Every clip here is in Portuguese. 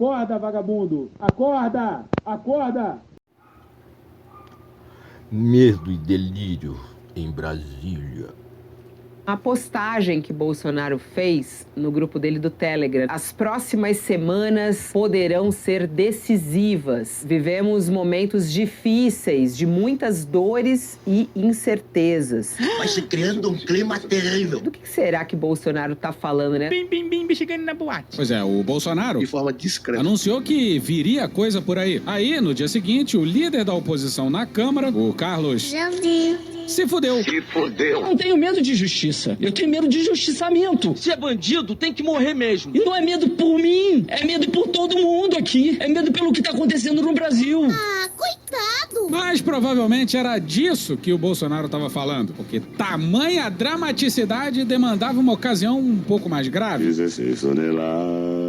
Acorda, vagabundo! Acorda! Acorda! Medo e delírio em Brasília. A postagem que Bolsonaro fez no grupo dele do Telegram. As próximas semanas poderão ser decisivas. Vivemos momentos difíceis, de muitas dores e incertezas. Vai se criando um clima terrível. Do que será que Bolsonaro tá falando, né? Bim, bim, bim, chegando na boate. Pois é, o Bolsonaro, De forma discreta, anunciou que viria coisa por aí. Aí, no dia seguinte, o líder da oposição na Câmara, o Carlos, se fudeu. Eu não tenho medo de justiça. Eu tenho medo de justiçamento. Se é bandido, tem que morrer mesmo. E não é medo por mim, é medo por todo mundo aqui. É medo pelo que tá acontecendo no Brasil. Coitado! Mas provavelmente era disso que o Bolsonaro estava falando, porque tamanha dramaticidade demandava uma ocasião um pouco mais grave.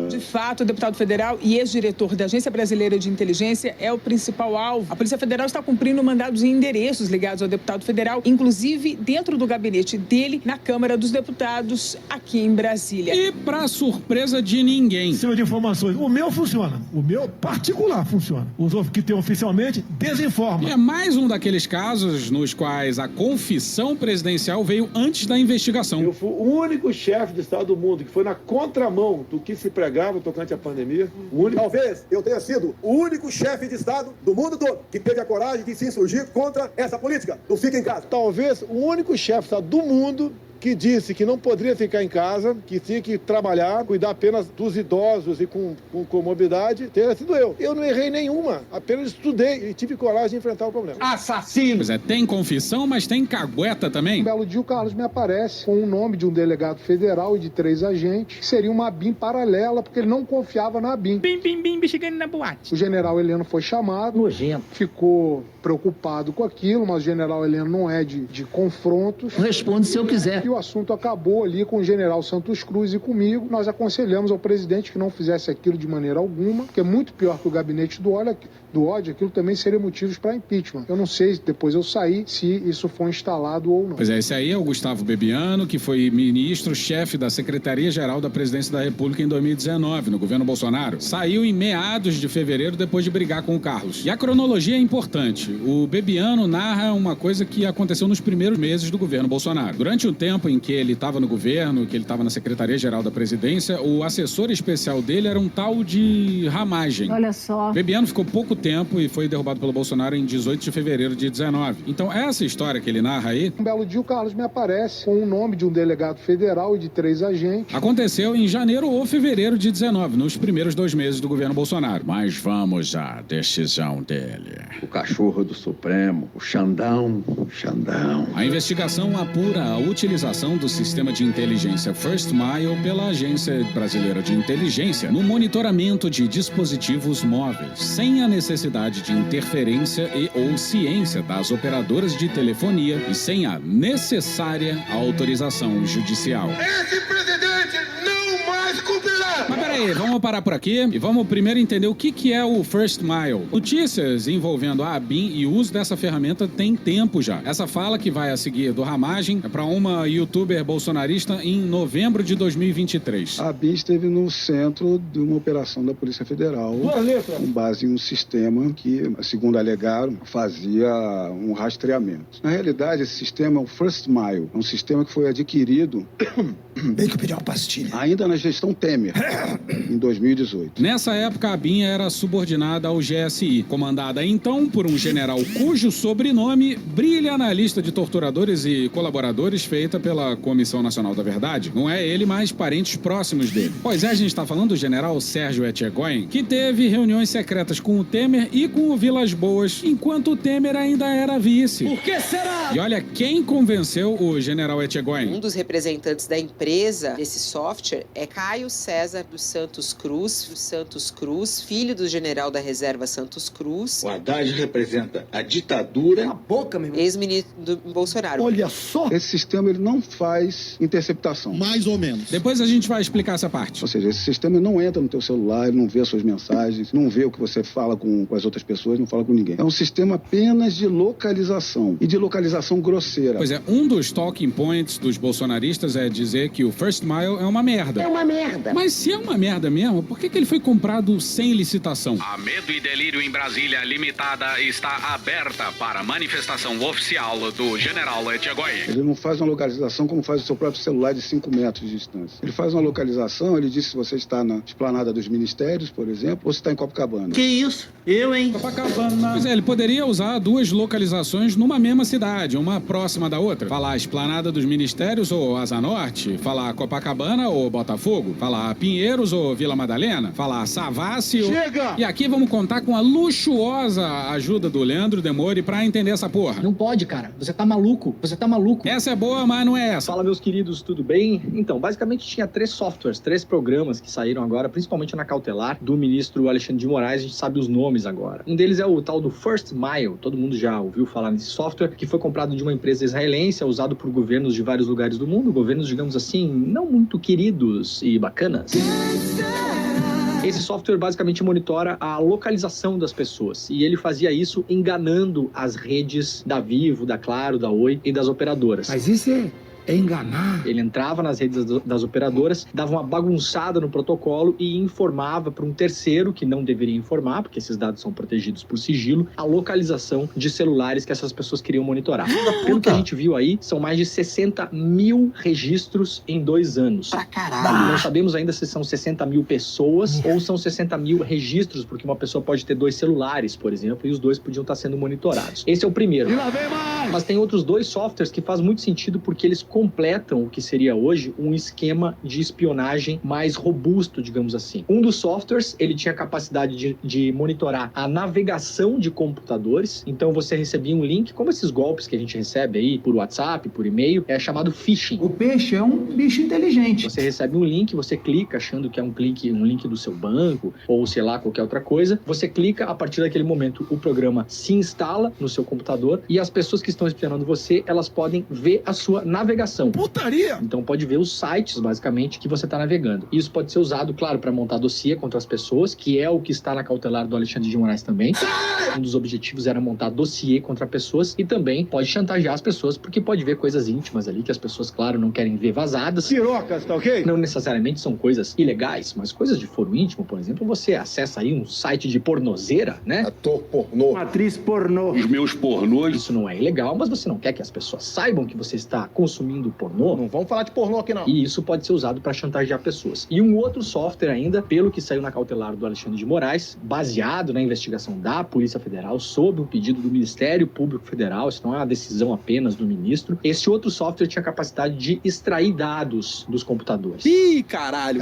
De fato, o deputado federal e ex-diretor da Agência Brasileira de Inteligência é o principal alvo. A Polícia Federal está cumprindo mandados e endereços ligados ao deputado federal, inclusive dentro do gabinete dele, na Câmara dos Deputados, aqui em Brasília. E, para surpresa de ninguém, Em cima de informações. O meu funciona. O meu particular funciona. Os outros que tem oficialmente desinformam. é mais um daqueles casos nos quais a confissão presidencial veio antes da investigação. Eu fui o único chefe de Estado do mundo que foi na contramão do que se pregava tocante à pandemia. O único. Talvez eu tenha sido o único chefe de Estado do mundo todo que teve a coragem de se insurgir contra essa política do fica em casa. Talvez o único chefe de Estado do mundo que disse que não poderia ficar em casa, que tinha que trabalhar, cuidar apenas dos idosos e com comorbidade, teria sido eu. Eu não errei nenhuma, apenas estudei e tive coragem de enfrentar o problema. Assassino! Pois é, tem confissão, mas tem cagueta também. Um belo dia o Carlos me aparece com o nome de um delegado federal e de 3 agentes, que seria uma ABIN paralela, porque ele não confiava na ABIN. Bim, bim, bim, chegando na boate. O general Heleno foi chamado, Nojento. ficou preocupado com aquilo, mas o general Heleno não é de confrontos. Responde se eu quiser. E o assunto acabou ali com o general Santos Cruz e comigo. Nós aconselhamos ao presidente que não fizesse aquilo de maneira alguma, que é muito pior que o gabinete do ódio, aquilo também seria motivos para impeachment. Eu não sei, depois eu saí, se isso foi instalado ou não. Pois é, esse aí é o Gustavo Bebiano, que foi ministro-chefe da Secretaria-Geral da Presidência da República em 2019, no governo Bolsonaro. Saiu em meados de fevereiro, depois de brigar com o Carlos. E a cronologia é importante. O Bebiano narra uma coisa que aconteceu nos primeiros meses do governo Bolsonaro. Durante o tempo em que ele estava no governo, que ele estava na Secretaria-Geral da Presidência, o assessor especial dele era um tal de Ramagem. Olha só. Bebiano ficou pouco tempo e foi derrubado pelo Bolsonaro em 18 de fevereiro de 19. Então, essa história que ele narra aí... Um belo dia o Carlos me aparece com o nome de um delegado federal e de 3 agentes. aconteceu em janeiro ou fevereiro de 19, nos primeiros 2 meses do governo Bolsonaro. Mas vamos à decisão dele. O cachorro do Supremo, o Xandão. A investigação apura a utilização do sistema de inteligência First Mile pela Agência Brasileira de Inteligência no monitoramento de dispositivos móveis, sem a necessidade de interferência e ou ciência das operadoras de telefonia e sem a necessária autorização judicial. esse presidente não mais cumprirá. Mas peraí, vamos parar por aqui e vamos primeiro entender o que é o First Mile. Notícias envolvendo a ABIN e o uso dessa ferramenta tem tempo já. Essa fala que vai a seguir do Ramagem é para uma youtuber bolsonarista em novembro de 2023. A ABIN esteve no centro de uma operação da Polícia Federal, com base em um sistema que, segundo alegaram, fazia um rastreamento. Na realidade, esse sistema é o First Mile, é um sistema que foi adquirido Bem que eu pedi uma pastilha. ainda na gestão Temer, em 2018. Nessa época, a ABIN era subordinada ao GSI, comandada então por um general cujo sobrenome brilha na lista de torturadores e colaboradores feita pela Comissão Nacional da Verdade. Não é ele, mas parentes próximos dele. Pois é, a gente está falando do general Sérgio Etchegóin, que teve reuniões secretas com o Temer e com o Vilas Boas, enquanto o Temer ainda era vice. Por que será? E olha quem convenceu o general Etchegóin. Um dos representantes da empresa desse software é Caio César dos Santos Cruz, filho do general da reserva Santos Cruz, O Haddad representa a ditadura. A boca, meu irmão. ex-ministro do Bolsonaro. Olha só. Esse sistema ele não faz interceptação. Mais ou menos. Depois a gente vai explicar essa parte. Ou seja, esse sistema não entra no teu celular, ele não vê as suas mensagens, não vê o que você fala com as outras pessoas, não fala com ninguém. É um sistema apenas de localização, e de localização grosseira. Pois é, um dos talking points dos bolsonaristas é dizer que o First Mile é uma merda. É uma merda. Mas se é uma merda mesmo, por que ele foi comprado sem licitação? A Medo e Delírio em Brasília Limitada está aberta para manifestação oficial do general Etchegói. Ele não faz uma localização como faz o seu próprio celular de 5 metros de distância. Ele faz uma localização, ele diz se você está na esplanada dos ministérios, por exemplo, ou se está em Copacabana. Que isso? Eu, hein? Copacabana. Pois é, ele poderia usar 2 localizações numa mesma cidade, uma próxima da outra. Falar esplanada dos ministérios ou Asa Norte, falar Copacabana ou Botafogo, falar Pinheiros ou Vila Madalena, falar Savassi ou... Chega! E aqui vamos contar com a luxuosa ajuda do Leandro Demore pra entender essa porra. Não pode, cara. Você tá maluco. Você tá maluco. Essa é boa, mas não é essa. Fala, meus queridos, tudo bem? Então, basicamente tinha 3 softwares, 3 programas que saíram agora, principalmente na cautelar do ministro Alexandre de Moraes, a gente sabe os nomes agora. Um deles é o tal do First Mile, todo mundo já ouviu falar nesse software, que foi comprado de uma empresa israelense, é usado por governos de vários lugares do mundo, governos, digamos assim, não muito queridos e bacanas. Esse software basicamente monitora a localização das pessoas e ele fazia isso enganando as redes da Vivo, da Claro, da Oi e das operadoras. Mas isso é enganar. Ele entrava nas redes das operadoras, dava uma bagunçada no protocolo e informava para um terceiro, que não deveria informar, porque esses dados são protegidos por sigilo, a localização de celulares que essas pessoas queriam monitorar. Pelo que a gente viu aí, são mais de 60 mil registros em 2 anos. Pra caralho. Não sabemos ainda se são 60 mil pessoas ou são 60 mil registros, porque uma pessoa pode ter 2 celulares, por exemplo, e os 2 podiam estar sendo monitorados. Esse é o primeiro. E lá vem mais! Mas tem outros 2 softwares que faz muito sentido porque eles completam o que seria hoje um esquema de espionagem mais robusto, digamos assim. Um dos softwares, ele tinha a capacidade de monitorar a navegação de computadores, então você recebia um link, como esses golpes que a gente recebe aí por WhatsApp, por e-mail, é chamado phishing. O peixe é um bicho inteligente. Você recebe um link, você clica achando que é um link do seu banco, ou sei lá, qualquer outra coisa, você clica, a partir daquele momento o programa se instala no seu computador e as pessoas que estão espionando você, elas podem ver a sua navegação. Putaria! Então pode ver os sites, basicamente, que você está navegando. Isso pode ser usado, claro, para montar dossiê contra as pessoas, que é o que está na cautelar do Alexandre de Moraes também. Um dos objetivos era montar dossiê contra pessoas e também pode chantagear as pessoas, porque pode ver coisas íntimas ali que as pessoas, claro, não querem ver vazadas. Pirocas, tá ok? Não necessariamente são coisas ilegais, mas coisas de foro íntimo, por exemplo, você acessa aí um site de pornozeira, né? Ator pornô. Atriz pornô. Os meus pornôs. Isso não é ilegal, mas você não quer que as pessoas saibam que você está consumindo pornô. Não vamos falar de pornô aqui, não. E isso pode ser usado para chantagear pessoas. E um outro software ainda, pelo que saiu na cautelar do Alexandre de Moraes, baseado na investigação da Polícia Federal, sob o pedido do Ministério Público Federal, isso não é uma decisão apenas do ministro, esse outro software tinha a capacidade de extrair dados dos computadores. Ih, caralho.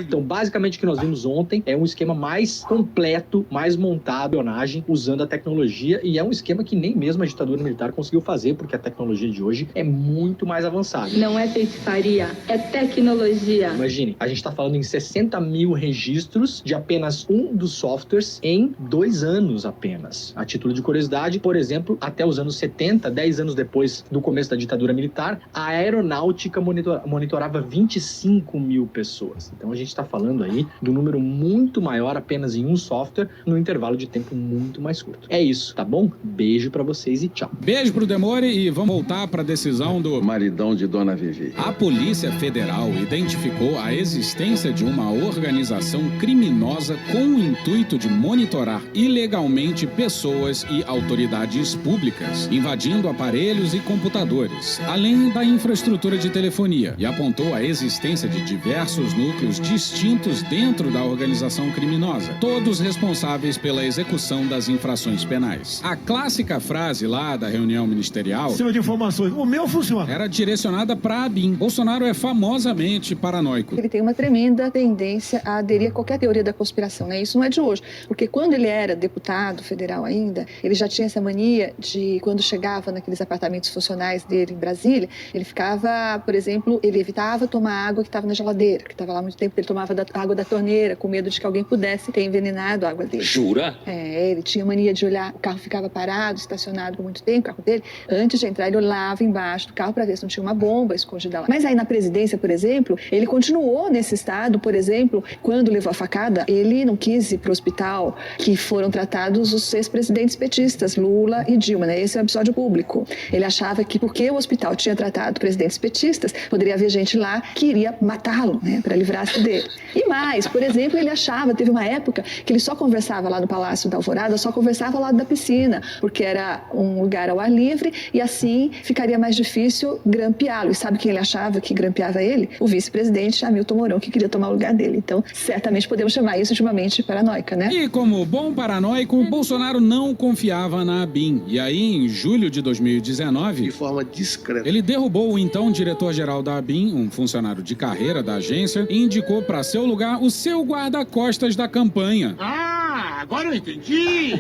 Então, basicamente, o que nós vimos ontem é um esquema mais completo, mais montado, espionagem, usando a tecnologia, e é um esquema que nem mesmo a ditadura militar conseguiu fazer, porque a tecnologia de hoje é muito mais avançada. Não é feitiçaria, é tecnologia. Imagine, a gente está falando em 60 mil registros de apenas um dos softwares em 2 anos apenas. A título de curiosidade, por exemplo, até os anos 70, 10 anos depois do começo da ditadura militar, a aeronáutica monitorava 25 mil pessoas. Então a gente está falando aí de um número muito maior apenas em um software, num intervalo de tempo muito mais curto. É isso, tá bom? Beijo pra vocês e tchau. Beijo pro Demore e vamos voltar pra decisão do Maridão de Dona Vivi. A Polícia Federal identificou a existência de uma organização criminosa com o intuito de monitorar ilegalmente pessoas e autoridades públicas, invadindo aparelhos e computadores, além da infraestrutura de telefonia, e apontou a existência de diversos núcleos distintos dentro da organização criminosa, todos responsáveis pela execução das infrações penais. A clássica frase lá da reunião ministerial, Cima de informações, o meu funciona, era direcionada para ABIN. Bolsonaro é famosamente paranoico. Ele tem uma tremenda tendência a aderir a qualquer teoria da conspiração, né? Isso não é de hoje, porque quando ele era deputado federal ainda, ele já tinha essa mania de, quando chegava naqueles apartamentos funcionais dele em Brasília, ele ficava, por exemplo, ele evitava tomar água que estava na geladeira, que estava lá há muito tempo, ele tomava água da torneira, com medo de que alguém pudesse ter envenenado a água dele. Jura? Ele tinha mania de olhar, o carro ficava parado, estacionado por muito tempo, o carro dele, antes de entrar ele olhava embaixo do carro para ver se não tinha uma bomba escondida lá. Mas aí na presidência, por exemplo, ele continuou nesse estado, por exemplo, quando levou a facada, ele não quis ir para o hospital que foram tratados os ex-presidentes petistas, Lula e Dilma, né? Esse é um episódio público. Ele achava que porque o hospital tinha tratado presidentes petistas, poderia haver gente lá que iria matá-lo, né? Para livrar-se dele. E mais, por exemplo, ele achava, teve uma época que ele só conversava lá no Palácio da Alvorada, só conversava ao lado da piscina, porque era um lugar ao ar livre e assim ficaria mais difícil grampeá-lo. E sabe quem ele achava que grampeava ele? O vice-presidente Hamilton Mourão, que queria tomar o lugar dele. Então, certamente podemos chamar isso de uma mente paranoica, né? E como bom paranoico, Bolsonaro não confiava na ABIN. E aí, em julho de 2019, de forma discreta, ele derrubou o então diretor-geral da ABIN, um funcionário de carreira da agência, e indicou para seu lugar o seu guarda-costas da campanha. Ah, agora eu entendi!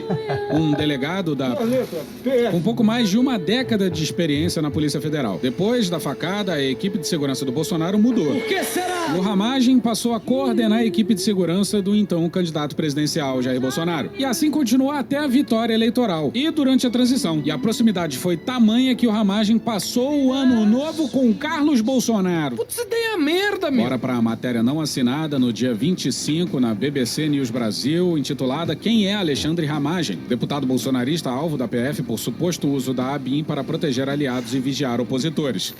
Um delegado com pouco mais de uma década de experiência na Polícia Federal. Depois da facada, a equipe de segurança do Bolsonaro mudou. Por que será? O Ramagem passou a coordenar a equipe de segurança do então candidato presidencial Jair Bolsonaro. E assim continuou até a vitória eleitoral e durante a transição. E a proximidade foi tamanha que o Ramagem passou o ano novo com Carlos Bolsonaro. Putz, ideia merda, meu! Bora pra matéria não assinada no dia 25 na BBC News Brasil, intitulada Quem é Alexandre Ramagem? Deputado bolsonarista alvo da PF por suposto uso da ABIN para proteger aliados e vigiar opositores.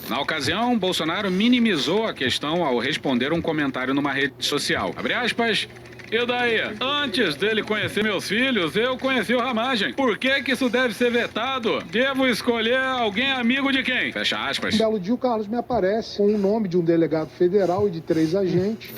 Na ocasião, Bolsonaro minimizou a questão ao responder um comentário numa rede social. Abre aspas. E daí? Antes dele conhecer meus filhos, eu conheci o Ramagem. Por que isso deve ser vetado? Devo escolher alguém amigo de quem? Fecha aspas. Um belo dia o Carlos me aparece com o nome de um delegado federal e de 3 agentes.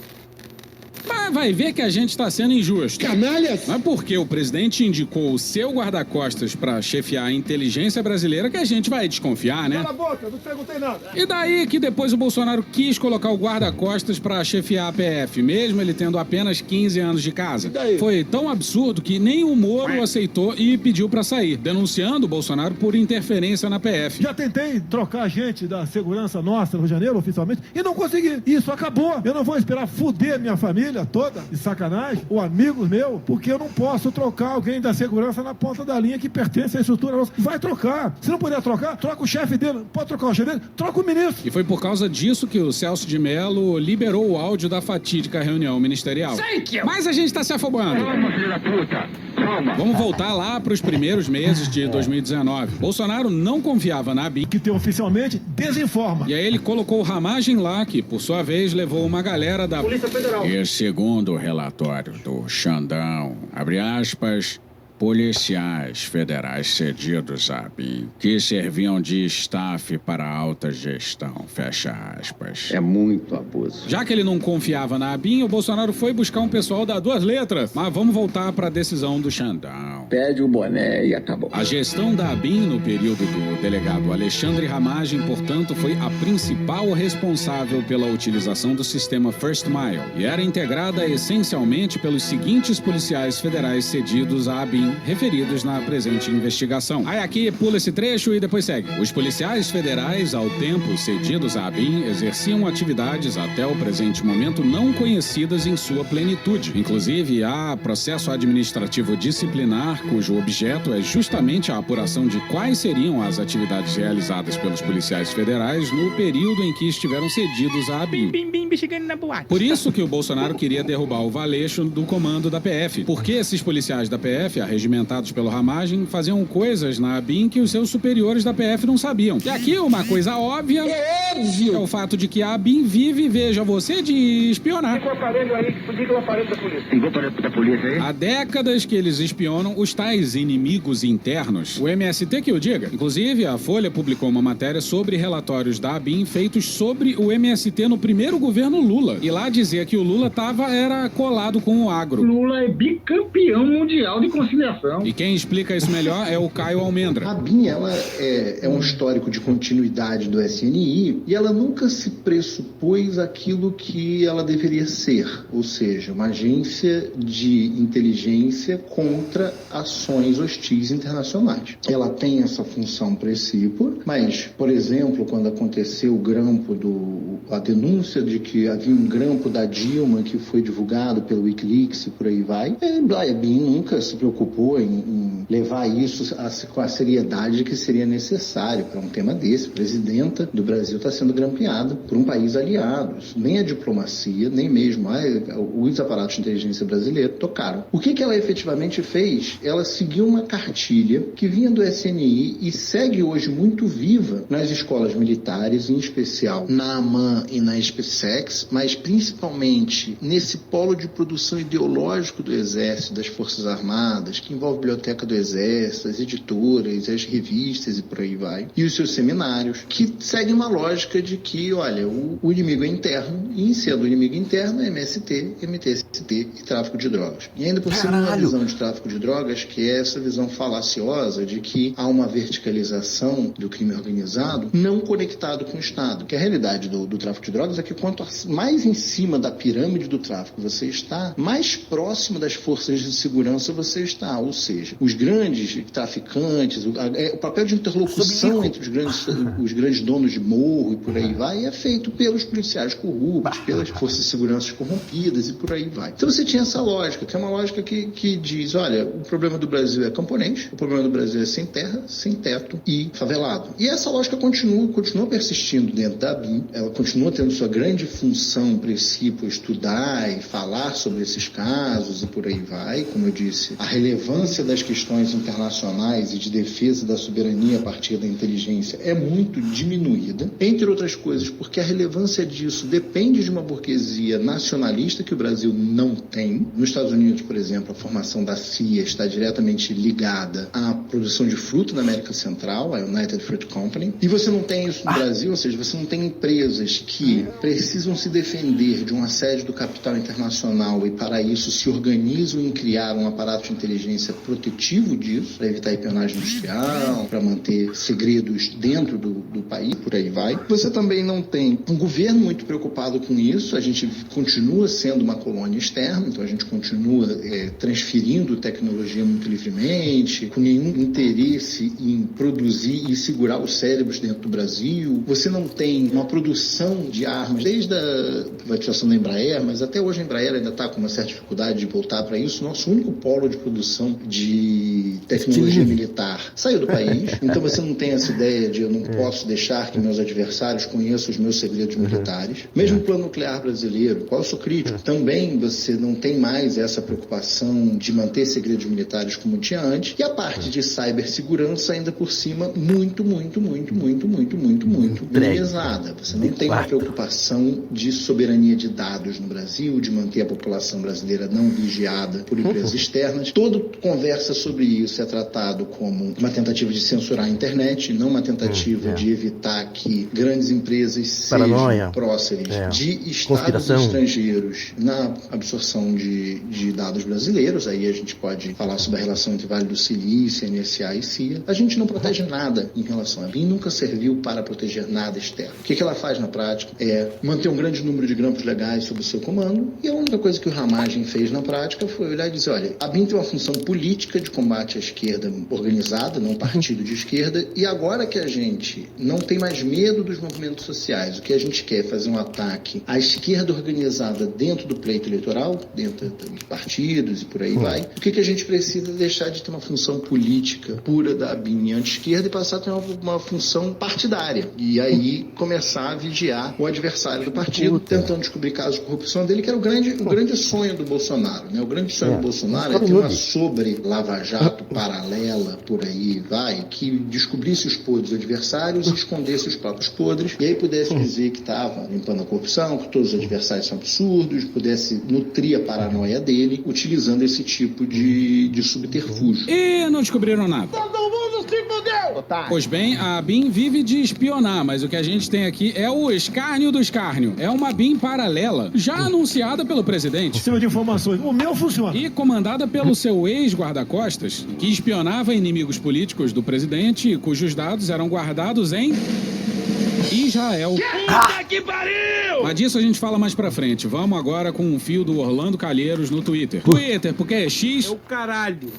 Mas vai ver que a gente está sendo injusto. Canalhas! Mas porque o presidente indicou o seu guarda-costas para chefiar a inteligência brasileira que a gente vai desconfiar, né? Cala a boca, não perguntei nada. E daí que depois o Bolsonaro quis colocar o guarda-costas para chefiar a PF, mesmo ele tendo apenas 15 anos de casa. Foi tão absurdo que nem o Moro aceitou e pediu para sair, denunciando o Bolsonaro por interferência na PF. Já tentei trocar a gente da segurança nossa no Rio de Janeiro, oficialmente, e não consegui. Isso acabou. Eu não vou esperar fuder minha família toda, de sacanagem, ou amigos meus, porque eu não posso trocar alguém da segurança na ponta da linha que pertence à estrutura nossa. Vai trocar. Se não puder trocar, troca o chefe dele. Pode trocar o chefe dele? Troca o ministro. E foi por causa disso que o Celso de Mello liberou o áudio da fatídica reunião ministerial. Mas a gente está se afobando. Vamos voltar lá para os primeiros meses de 2019. Bolsonaro não confiava na ABIN, que tem oficialmente desinforma. E aí ele colocou o Ramagem lá, que por sua vez levou uma galera da Polícia Federal. E segundo o relatório do Xandão, abre aspas, policiais federais cedidos à ABIN, que serviam de staff para a alta gestão, fecha aspas. É muito abuso. Já que ele não confiava na ABIN, o Bolsonaro foi buscar um pessoal da 2 letras. Mas vamos voltar para a decisão do Xandão. Pede o boné e acabou. A gestão da ABIN no período do delegado Alexandre Ramagem, portanto, foi a principal responsável pela utilização do sistema First Mile e era integrada essencialmente pelos seguintes policiais federais cedidos à ABIN, referidos na presente investigação. Aí aqui pula esse trecho e depois segue. Os policiais federais, ao tempo cedidos à ABIN, exerciam atividades até o presente momento não conhecidas em sua plenitude. Inclusive, há processo administrativo disciplinar, cujo objeto é justamente a apuração de quais seriam as atividades realizadas pelos policiais federais no período em que estiveram cedidos à ABIN. Por isso que o Bolsonaro queria derrubar o Valeixo do comando da PF, porque esses policiais da PF, regimentados pelo Ramagem, faziam coisas na ABIN que os seus superiores da PF não sabiam. E aqui uma coisa óbvia é o fato de que a ABIN vive, veja você, de espionar. Liga o aparelho aí, liga o aparelho da polícia. Ligou o aparelho da polícia aí? Há décadas que eles espionam os tais inimigos internos. O MST que o diga. Inclusive, a Folha publicou uma matéria sobre relatórios da ABIN feitos sobre o MST no primeiro governo Lula. E lá dizia que o Lula era colado com o agro. Lula é bicampeão mundial de conciliação. E quem explica isso melhor é o Caio Almendra. A ABIN, ela é um histórico de continuidade do SNI e ela nunca se pressupôs aquilo que ela deveria ser, ou seja, uma agência de inteligência contra ações hostis internacionais. Ela tem essa função precípua, mas, por exemplo, quando aconteceu o grampo a denúncia de que havia um grampo da Dilma que foi divulgado pelo Wikileaks e por aí vai, a ABIN nunca se preocupou preocupou em levar isso com a seriedade que seria necessário para um tema desse. A presidenta do Brasil está sendo grampeada por um país aliado. Nem a diplomacia, nem mesmo os aparatos de inteligência brasileiros tocaram. O que ela efetivamente fez? Ela seguiu uma cartilha que vinha do SNI e segue hoje muito viva nas escolas militares, em especial na AMAN e na SpaceX, mas principalmente nesse polo de produção ideológico do Exército, das Forças Armadas, que envolve a Biblioteca do Exército, as editoras, as revistas e por aí vai, e os seus seminários, que seguem uma lógica de que, olha, o inimigo é interno, e sendo o inimigo interno é MST, MTST e tráfico de drogas. E ainda por cima uma visão de tráfico de drogas, que é essa visão falaciosa de que há uma verticalização do crime organizado não conectado com o Estado. Que a realidade do tráfico de drogas é que quanto mais em cima da pirâmide do tráfico você está, mais próximo das forças de segurança você está. Ou seja, os grandes traficantes, o papel de interlocução entre os grandes donos de morro e por aí vai é feito pelos policiais corruptos, pelas forças de segurança corrompidas e por aí vai. Então você tinha essa lógica, que é uma lógica que diz, olha, o problema do Brasil é camponês, o problema do Brasil é sem terra, sem teto e favelado. E essa lógica continua persistindo dentro da ABIN, ela continua tendo sua grande função, princípio, estudar e falar sobre esses casos e por aí vai. Como eu disse, a relevância das questões internacionais e de defesa da soberania a partir da inteligência é muito diminuída, entre outras coisas, porque a relevância disso depende de uma burguesia nacionalista que o Brasil não tem. Nos Estados Unidos, por exemplo, a formação da CIA está diretamente ligada à produção de fruta na América Central, a United Fruit Company, e você não tem isso no Brasil, ou seja, você não tem empresas que precisam se defender de um assédio do capital internacional e para isso se organizam em criar um aparato de inteligência protetivo disso, para evitar espionagem industrial, para manter segredos dentro do país, por aí vai. Você também não tem um governo muito preocupado com isso, a gente continua sendo uma colônia externa, então a gente continua transferindo tecnologia muito livremente, com nenhum interesse em produzir e segurar os cérebros dentro do Brasil. Você não tem uma produção de armas, desde a privatização da Embraer, mas até hoje a Embraer ainda está com uma certa dificuldade de voltar para isso. Nosso único polo de produção de tecnologia militar saiu do país, então você não tem essa ideia de eu não posso deixar que meus adversários conheçam os meus segredos militares. Mesmo o plano nuclear brasileiro, qual eu sou crítico, também você não tem mais essa preocupação de manter segredos militares como tinha antes, e a parte de cibersegurança ainda por cima muito minimizada. Você não tem uma preocupação de soberania de dados no Brasil, de manter a população brasileira não vigiada por empresas externas. Toda conversa sobre isso é tratado como uma tentativa de censurar a internet, não uma tentativa de evitar que grandes empresas sejam próceres de estados estrangeiros na absorção de dados brasileiros. Aí a gente pode falar sobre a relação entre Vale do Silício, NSA e CIA. A gente não protege nada em relação a BIM, nunca serviu para proteger nada externo. O que ela faz na prática é manter um grande número de grampos legais sob o seu comando, e a única coisa que o Ramagem fez na prática foi olhar e dizer, olha, a BIM tem uma função política de combate à esquerda organizada, não partido de esquerda, e agora que a gente não tem mais medo dos movimentos sociais, o que a gente quer é fazer um ataque à esquerda organizada dentro do pleito eleitoral, dentro dos partidos e por aí vai, o que a gente precisa é deixar de ter uma função política pura da BIM anti-esquerda e passar a ter uma função partidária. E aí começar a vigiar o adversário do partido, tentando descobrir casos de corrupção dele, que era o grande sonho do Bolsonaro. Né? O grande sonho do Bolsonaro é ter uma sobre-lava-jato paralela, por aí vai, que descobrisse os podres dos adversários e escondesse os próprios podres, e aí pudesse dizer que estava limpando a corrupção, que todos os adversários são absurdos, pudesse nutrir a paranoia dele, utilizando esse tipo de subterfúgio. E não descobriram nada. Todo mundo se fudeu! Pois bem, a BIM vive de espionar, mas o que a gente tem aqui é o escárnio do escárnio. É uma BIM paralela, já anunciada pelo presidente. Sistema de informações. O meu funciona. E comandada pelo seu ex-guarda-costas, que espionava inimigos políticos do presidente, cujos dados eram guardados em Israel. Puta que pariu! Mas disso a gente fala mais pra frente. Vamos agora com um fio do Orlando Calheiros no Twitter. Twitter, porque é X... É o caralho.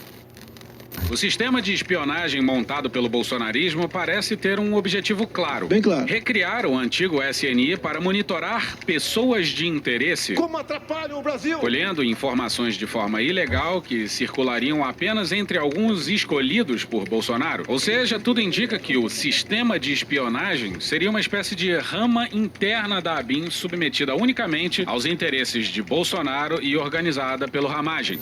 O sistema de espionagem montado pelo bolsonarismo parece ter um objetivo claro. Bem claro. Recriar o antigo SNI para monitorar pessoas de interesse. Como atrapalham o Brasil? Colhendo informações de forma ilegal que circulariam apenas entre alguns escolhidos por Bolsonaro. Ou seja, tudo indica que o sistema de espionagem seria uma espécie de rama interna da ABIN submetida unicamente aos interesses de Bolsonaro e organizada pelo Ramagem.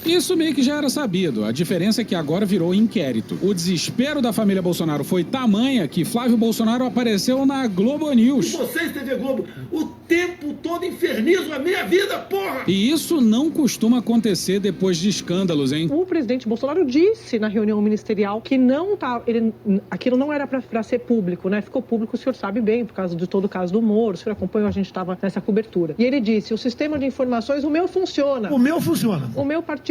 Isso meio que já era sabido. A diferença é que agora virou inquérito. O desespero da família Bolsonaro foi tamanha que Flávio Bolsonaro apareceu na Globo News. E vocês, TV Globo, o tempo todo infernizam a minha vida, porra! E isso não costuma acontecer depois de escândalos, hein? O presidente Bolsonaro disse na reunião ministerial que não tá, aquilo não era para ser público, né? Ficou público, o senhor sabe bem, por causa de todo o caso do Moro, o senhor acompanhou, a gente estava nessa cobertura. E ele disse, o sistema de informações, o meu funciona. O meu funciona. O meu particular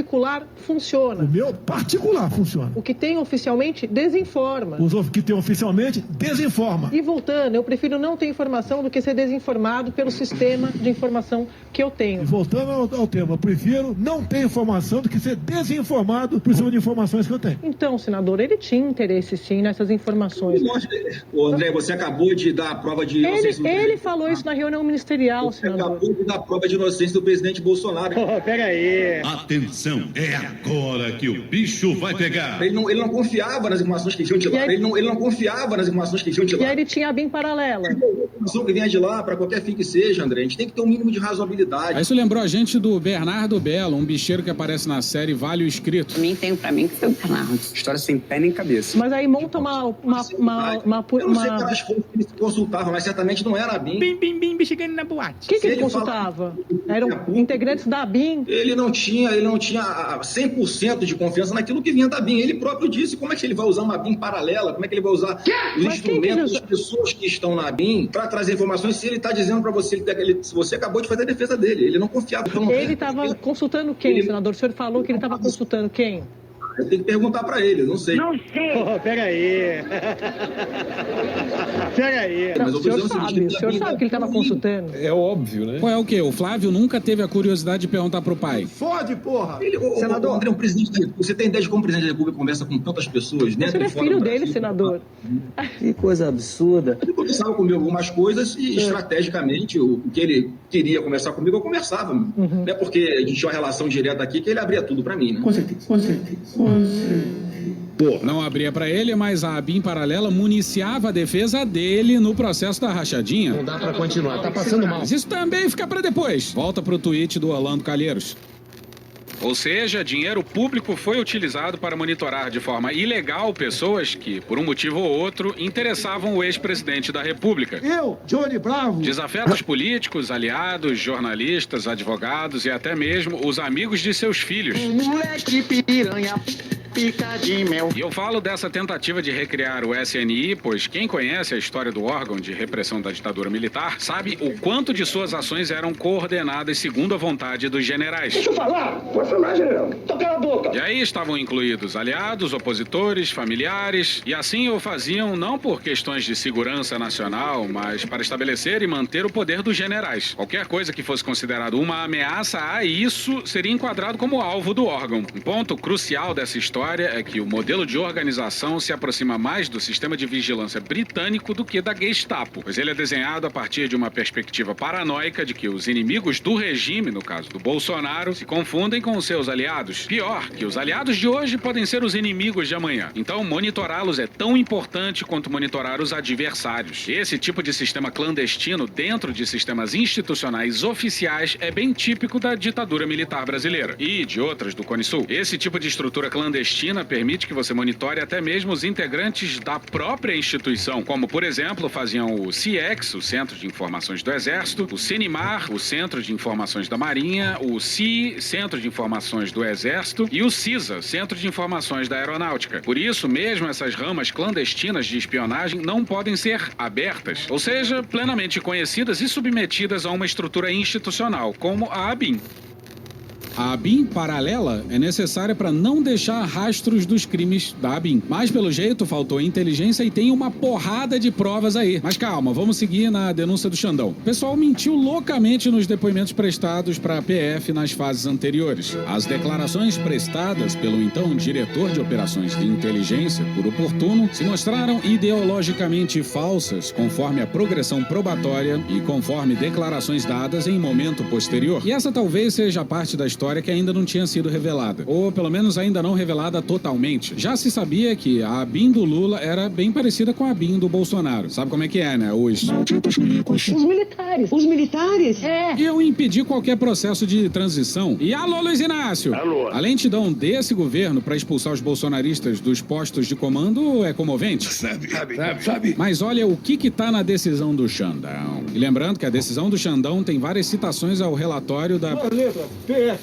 funciona. O meu particular funciona. O que tem oficialmente, desinforma. Os que tem oficialmente, desinforma. E voltando, eu prefiro não ter informação do que ser desinformado pelo sistema de informação que eu tenho. E voltando ao tema, eu prefiro não ter informação do que ser desinformado por cima de informações que eu tenho. Então, senador, ele tinha interesse sim nessas informações. Ô, André, você acabou de dar a prova de inocência. Ele falou isso na reunião ministerial, senador. Acabou de dar a prova de inocência do presidente Bolsonaro. Pega aí. Atenção, é agora que o bicho vai pegar. Ele não confiava nas informações que vinham de lá. Ele não confiava nas informações que vinham de lá. E aí ele tinha a BIM paralela. A informação que vinha de lá, para qualquer fim que seja, André, a gente tem que ter um mínimo de razoabilidade. Isso lembrou a gente do Bernardo Belo, um bicheiro que aparece na série Vale o Escrito. Pra mim que foi o Bernardo. História sem pé nem cabeça. Mas aí monta uma Eu não sei quais fontes que ele consultava, mas certamente não era a BIM. Bim, chegando na boate. Quem que ele consultava? Eram integrantes da BIM? Ele não tinha 100% de confiança naquilo que vinha da BIM. Ele próprio disse como é que ele vai usar uma BIM paralela, como é que ele vai usar os instrumentos das pessoas que estão na BIM para trazer informações se ele está dizendo para você, se você acabou de fazer a defesa dele. Ele não confiava. Ele estava consultando quem, senador? O senhor falou que ele estava consultando quem? Eu tenho que perguntar para ele, não sei. Não sei. Pega aí. Pega aí. Mas o senhor sabe que ele estava consultando. É óbvio, né? Qual é o quê? O Flávio nunca teve a curiosidade de perguntar pro pai. Fode, porra! Senador André, você tem ideia de como o presidente da República conversa com tantas pessoas, né? Você é filho dele, senador. Que coisa absurda. Ele conversava comigo algumas coisas e, estrategicamente, o que ele queria conversar comigo, eu conversava. Não é porque a gente tinha uma relação direta aqui que ele abria tudo pra mim, né? Com certeza. Não abria pra ele, mas a ABIN paralela municiava a defesa dele no processo da rachadinha. Não dá pra continuar, tá passando mal. Mas isso também fica pra depois. Volta pro tweet do Orlando Calheiros. Ou seja, dinheiro público foi utilizado para monitorar de forma ilegal pessoas que, por um motivo ou outro, interessavam o ex-presidente da República. Eu, Johnny Bravo. Desafetos políticos, aliados, jornalistas, advogados e até mesmo os amigos de seus filhos. Moleque piranha. E eu falo dessa tentativa de recriar o SNI, pois quem conhece a história do órgão de repressão da ditadura militar sabe o quanto de suas ações eram coordenadas segundo a vontade dos generais. Deixa eu falar, pode falar, general. Toca a boca. E aí estavam incluídos aliados, opositores, familiares, e assim o faziam não por questões de segurança nacional, mas para estabelecer e manter o poder dos generais. Qualquer coisa que fosse considerado uma ameaça a isso seria enquadrado como alvo do órgão. Um ponto crucial dessa história é que o modelo de organização se aproxima mais do sistema de vigilância britânico do que da Gestapo, pois ele é desenhado a partir de uma perspectiva paranoica de que os inimigos do regime, no caso do Bolsonaro, se confundem com os seus aliados. Pior, que os aliados de hoje podem ser os inimigos de amanhã. Então, monitorá-los é tão importante quanto monitorar os adversários. Esse tipo de sistema clandestino dentro de sistemas institucionais oficiais é bem típico da ditadura militar brasileira e de outras do Cone Sul. Esse tipo de estrutura clandestina permite que você monitore até mesmo os integrantes da própria instituição, como, por exemplo, faziam o CIEX, o Centro de Informações do Exército, o CENIMAR, o Centro de Informações da Marinha, o CI, Centro de Informações do Exército, e o CISA, Centro de Informações da Aeronáutica. Por isso, mesmo essas ramas clandestinas de espionagem não podem ser abertas, ou seja, plenamente conhecidas e submetidas a uma estrutura institucional, como a ABIN. A ABIN paralela é necessária para não deixar rastros dos crimes da ABIN. Mas, pelo jeito, faltou inteligência e tem uma porrada de provas aí. Mas calma, vamos seguir na denúncia do Xandão. O pessoal mentiu loucamente nos depoimentos prestados para a PF nas fases anteriores. As declarações prestadas pelo então diretor de operações de inteligência, por oportuno, se mostraram ideologicamente falsas, conforme a progressão probatória e conforme declarações dadas em momento posterior. E essa talvez seja a parte da história que ainda não tinha sido revelada, ou pelo menos ainda não revelada totalmente. Já se sabia que a ABIN do Lula era bem parecida com a ABIN do Bolsonaro. Sabe como é que é, né? Os militares. Os militares? É. E eu impedi qualquer processo de transição. E alô, Luiz Inácio! Alô! A lentidão desse governo para expulsar os bolsonaristas dos postos de comando é comovente. Sabe. Mas olha o que tá na decisão do Xandão. E lembrando que a decisão do Xandão tem várias citações ao relatório da...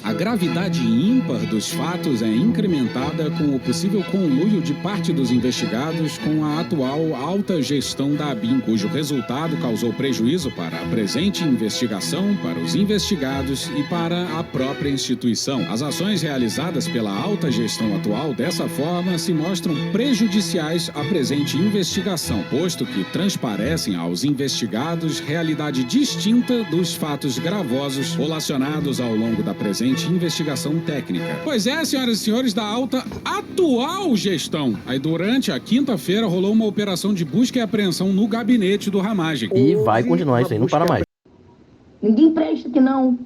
A gravidade ímpar dos fatos é incrementada com o possível conluio de parte dos investigados com a atual alta gestão da ABIN, cujo resultado causou prejuízo para a presente investigação, para os investigados e para a própria instituição. As ações realizadas pela alta gestão atual, dessa forma, se mostram prejudiciais à presente investigação, posto que transparecem aos investigados realidade distinta dos fatos gravosos relacionados ao longo da presente investigação técnica. Pois é, senhoras e senhores da alta atual gestão. Aí durante a quinta-feira rolou uma operação de busca e apreensão no gabinete do Ramagem. E vai continuar isso aí, não para mais. Ninguém presta que não.